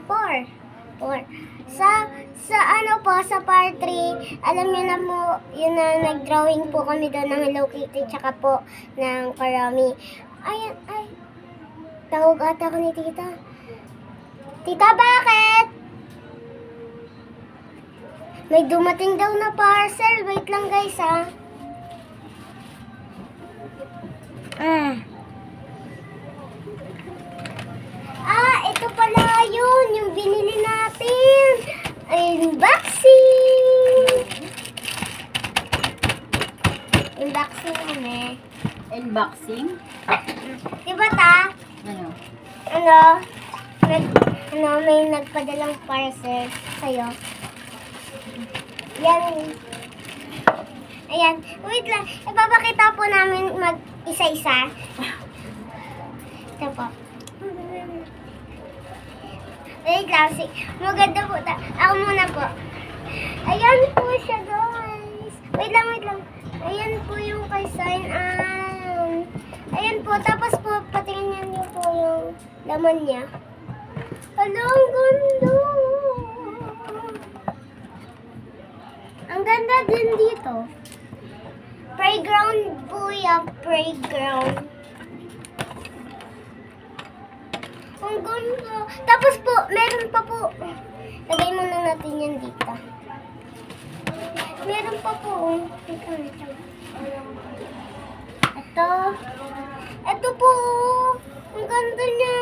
Four. Four. Sa ano po, sa part 3, alam niyo na mo, yun na nag-drawing po kami doon ng Hello Kitty, tsaka po ng Karami. Ayan, ay. Tawag ata ko ni tita. Tita, bakit? May dumating daw na parcel. Wait lang guys, ha. Ito pala yun. Yung binili natin. Unboxing. Unboxing kami. Unboxing? Diba ta? Ano? May nagpadalang parcel sa'yo. Yan. Ayan. Wait lang. Ipapakita po namin mag-isa-isa. Ito po. Wait lang. Maganda po. Ako muna po. Ayan po siya, guys. Wait lang. Ayan po yung kay Sign An. Ayan po. Tapos po, patingin niyo po yung laman niya. Hala, ang ganda. Ang ganda din dito. Playground po yung playground. Ang ganda. Tapos po, meron pa po. Lagay muna natin yan dito. Meron pa po. Ito po. Ang ganda niya.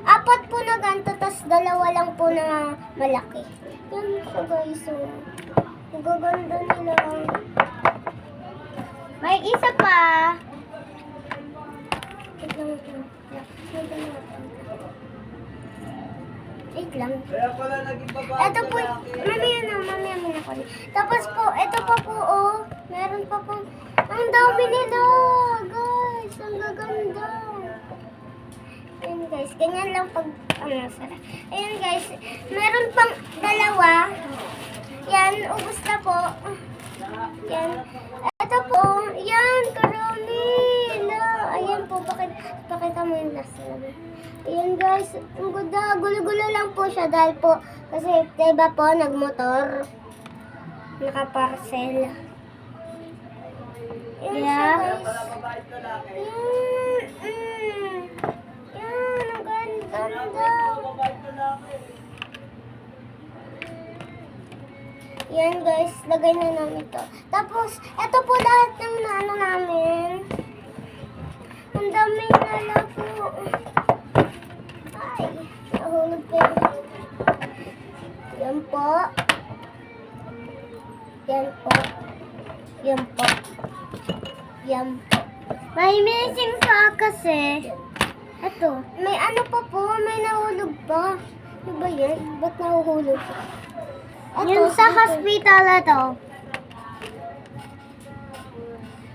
4 po na ganito, tas 2 lang po na malaki. Yan siya guys. Ang gaganda nila. May isa pa. Wait lang. Ito po, mamaya muna ko. Tapos po, ito pa po, meron pa po. Ang dami nila, guys. Ang gaganda. Ayan guys, ganyan lang pag, sarap. Ayan guys, meron pang 2. Yan, ubos na po. Yan. Ito po, yan, karami. Ayan po, pakita mo yung last naman. Ayan guys, ang ganda. Gulo-gulo lang po siya dahil po, kasi diba po, nagmotor. Nakaparcel. Ayan siya guys. Yan, ang ganda. Yan guys, lagay na namin ito. Tapos, ito po lahat ng naano namin. Ang daming nala po. Ay, nahulog po yun. Yan po. Yan po. Yan po. Yan po. May missing pa kasi. Ito. May ano pa po, may nahulog pa. Ano ba yan? Ba't nahuhulog? Yung sa hospital ito.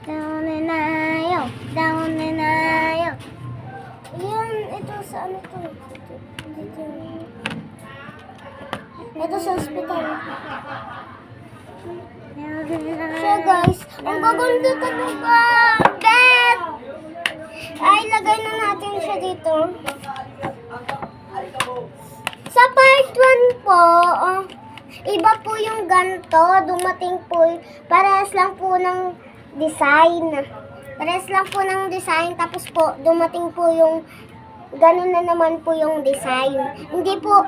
Down and ayo. Yan, ito sa ano to? Ito sa hospital. Siya guys, ang gaganda talaga. Bed! Ay, lagay na natin siya dito. Sa part 1 po, iba po yung ganto, dumating po, parehas lang po ng design. Tapos po, dumating po yung, ganun na naman po yung design. Hindi po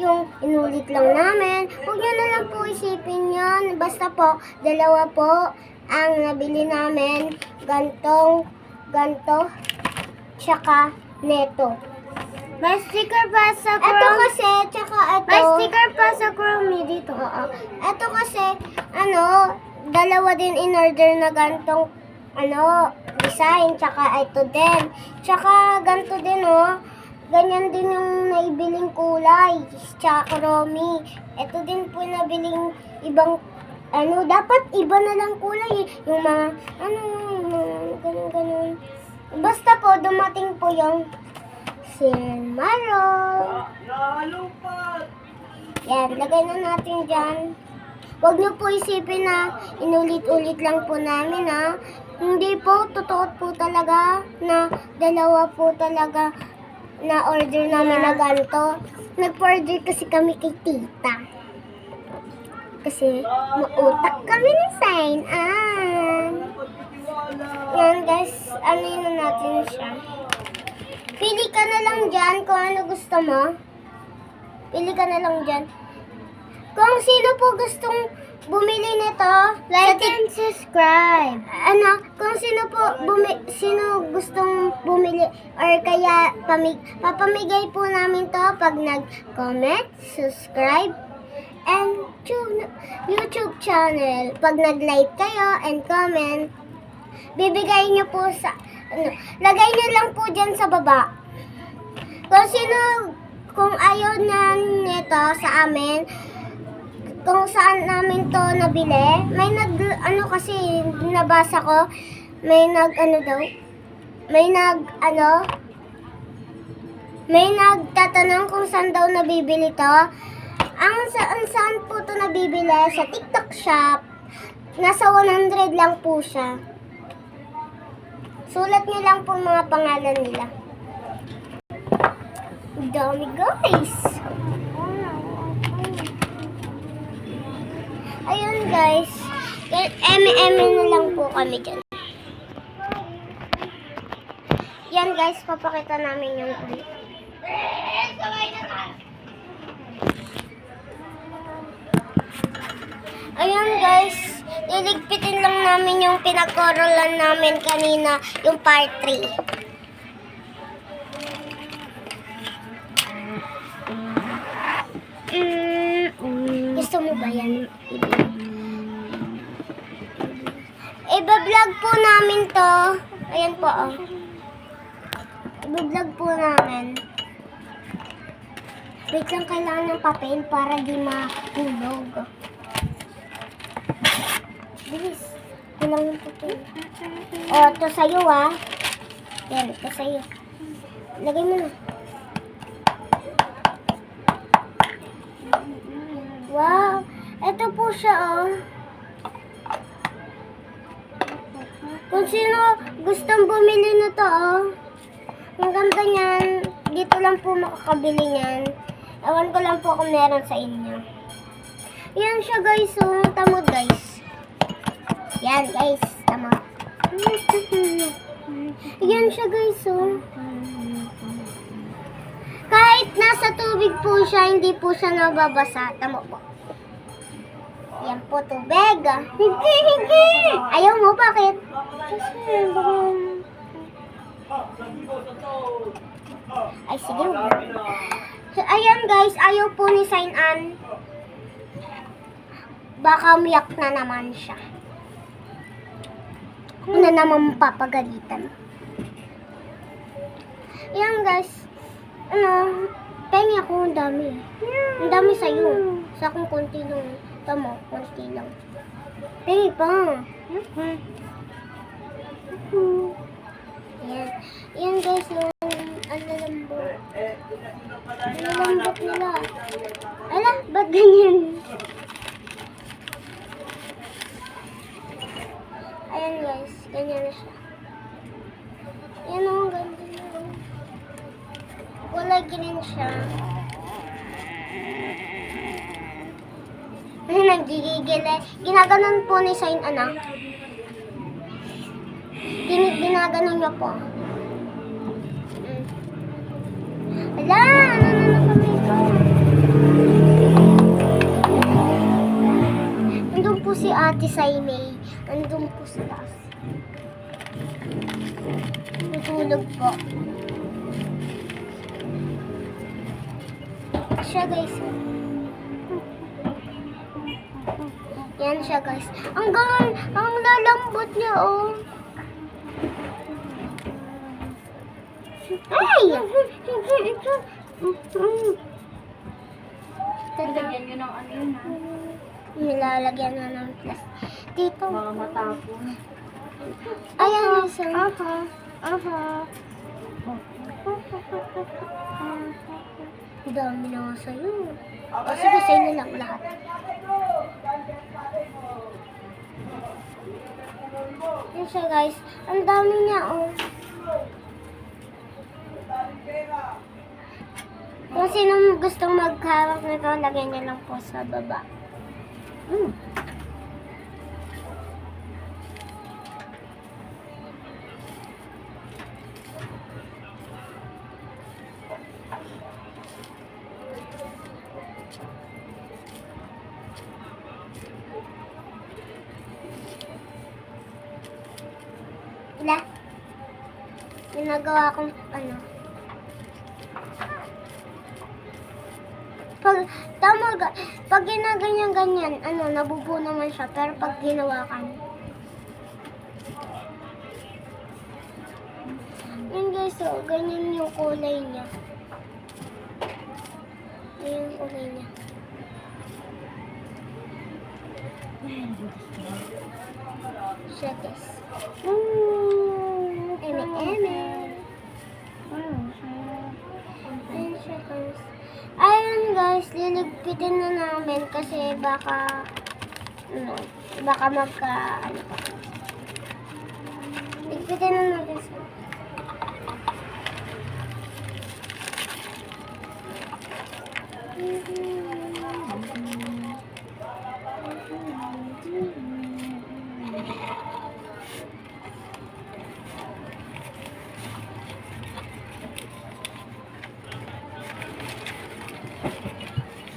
yung inulit lang namin. Huwag nyo na lang po isipin yan. Basta po, 2 po ang nabili namin. Ganto, tsaka neto. May sticker pa sa Chrome. Ito kasi, tsaka ito. May sticker pa sa Chrome dito. Oo. Ito kasi, 2 din in order na gantong, design. Tsaka ito din. Tsaka ganito din, ganyan din yung naibiling kulay. Tsaka Chrome. Ito din po nabiling ibang, dapat iba na lang kulay. Yung mga, ganun. Basta po, dumating po yung Marron. Yan, lagay na natin dyan. Huwag niyo po isipin na inulit-ulit lang po namin, ha. Hindi po, totoo po talaga na dalawa po talaga na order namin na ganito. Nag-order kasi kami kay tita. Kasi mautak kami ni Sign An. Yan guys, ano yun na natin siya. Pili ka na lang dyan kung ano gusto mo. Pili ka na lang dyan. Kung sino po gustong bumili nito, like and subscribe. Ano, kung sino po sino gustong bumili or kaya papamigay po namin to pag nag-comment, subscribe, and YouTube channel. Pag nag-like kayo and comment, bibigay nyo po sa, lagay nyo lang po dyan sa baba. Kung ayaw na nito sa amin, kung saan namin to nabili, may kasi nabasa ko, may nagtatanong kung saan daw nabibili to. Ang saan po to nabibili, sa TikTok shop, nasa 100 lang po siya. Sulat niyo lang po mga pangalan nila. Dami guys. Ayun guys. M&M na lang po kami dyan. Yan guys, papakita namin yung ano. Ayun guys, liligpitin lang namin yung pinag-orolan namin kanina, yung part 3. Gusto mo ba yan? Iba-vlog po namin to. Ayan po oh. Iba-vlog po namin. Wait lang, kailangan ng papel para di mahulog. Bilis. Kulang yung papel. O, ito sa'yo ah. Yan, ito sa'yo. Lagay mo na. Wow! Ito po siya oh. Kung sino gustong bumili na to oh. Ang ganda niyan. Dito lang po makakabili niyan. Ewan ko lang po kung meron sa inyo. Yan siya guys oh. Tamod guys. Yan guys. Tamod. Yan siya guys oh. Kahit nasa tubig po siya, hindi po siya nababasa. Tama po. Yan po tubig. Higi. Ayaw mo, bakit? Kasi, ay, sige. So, ayan guys, ayaw po ni Sign An. Baka umiyak na naman siya. Na naman papagalitan. Ayan guys. Pengi ako, ang dami. Ang dami sa'yo. Sa akong konti lang. Tama, konti lang. Pengi pa. Ayan. Ayan guys, yung lambot. Lambot nila. Ala, ba't ganyan? Ayan guys, ganyan na siya. Ayan ang ganda niya. Kulay green siya. Nagigigil eh. Ginaganon po ni Sign An. Ginaganon niya po. Ala, ano na kami ko? Nandun po si Ate Saimay. Nandun po sa taas. Tutulog po. Siya guys. Yan siya guys. Ang lalambot niya oh. Ay! Lagyan nyo ng ano yun ha. Nilalagyan na ng plus. Dito. Baka matapon. Ayan isa. Ang dami na nga sa'yo. O sige, sa'yo na lang lahat. Yan siya guys. Ang dami niya oh. Kung sino gustong maghawak nito, lagyan niyo lang po sa baba. Wala. Ginagawa kong ano. Pag ginaganyan-ganyan, nabubuo naman siya. Pero pag ginawakan. Yun guys, so, ganyan yung kulay niya. Ayan yung kulay niya. Siya guys. Eme. Ayan siya guys. Ayun guys, liligpitin na namin kasi baka magka, pa. Ligpitin na natin siya.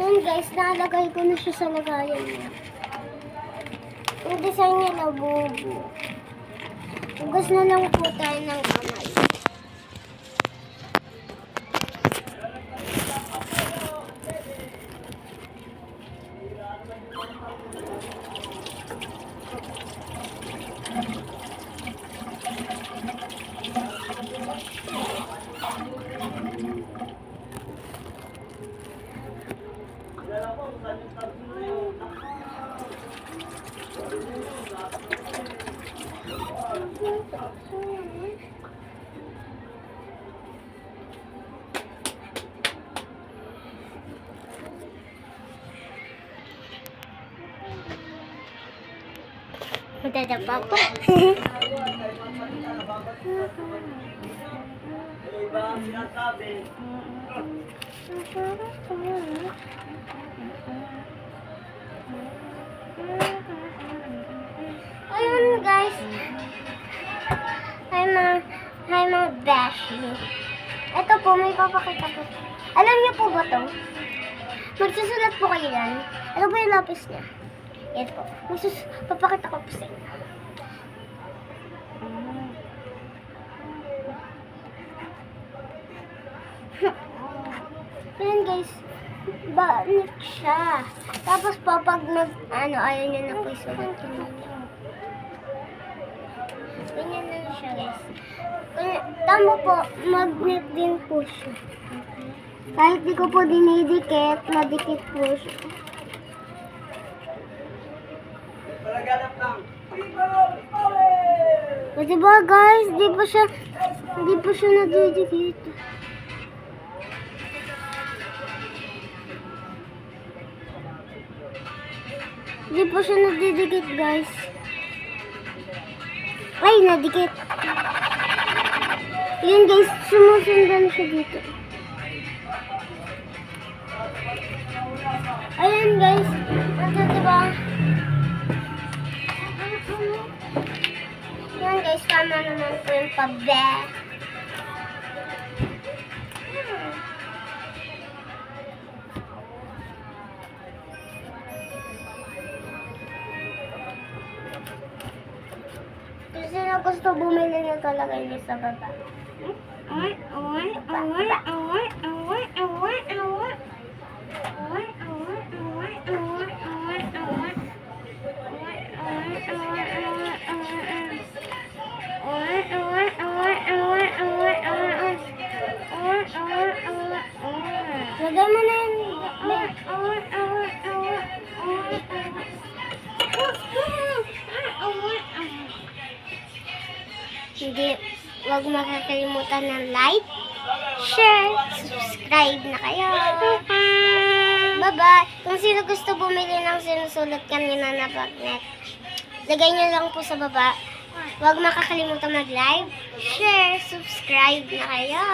So guys, nalagay ko na siya sa lagayan niya. Yung design niya labubo. Hugas na lang po tayo ng kamay. Madadapa po. Ayun guys. Hi mga Beshi. Ito po, may papakita ko. Alam niyo po ba to? Magsusulat po kayo yan. Ano po yung lapis niya? Yan po. Papakita ko po sa inyo. Yan guys. Banik siya. Tapos po, pag ayaw nyo na po isulat yun. Ganyan na siya guys. Tama po, magnet din po siya. Kahit di ko po dinidikit, madikit po siya. O diba guys, di pa siya nadidikit. Di pa siya nadidikit guys. Ay, nadikit. Yun guys, sumusundan siya dito. Ayan guys, ito diba? Yan guys, tama naman po yung pabe. Kasi na gusto bumili na talaga niya sa baba. Away. Lagay mo na yan. Hindi, huwag makakalimutan ng like, share, subscribe na kayo. Bye-bye. Kung sino gusto bumili ng sinusulat kanina na magnet, lagay nyo lang po sa baba. Huwag makakalimutan mag-like, share, subscribe na kayo.